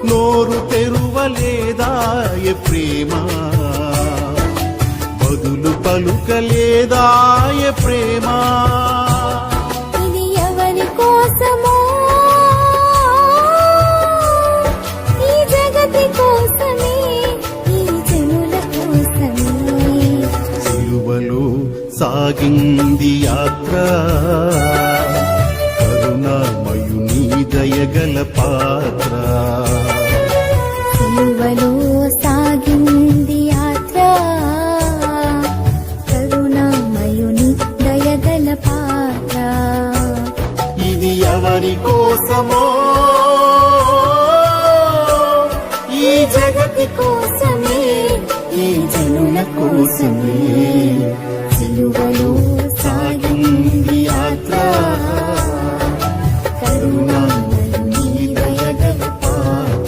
నోరు తెరువలేదాయ ప్రేమ, బదులు పలుకలేదాయ ప్రేమ. ఇది ఎవరి కోసమో, ఈ జగతి కోసమే, ఈ జనుల కోసమే. సిలువలో సాగింది యాత్ర, కరుణామయుని దయగల పాత్ర. సిలువలో సాగింది యాత్ర, కరుణామయుని దయగల పాత్ర. ఇది ఎవరి కోసమో, ఈ జగతి కోసమే, ఈ జనుల కోసమే. సిలువలో సాగింది యాత్ర.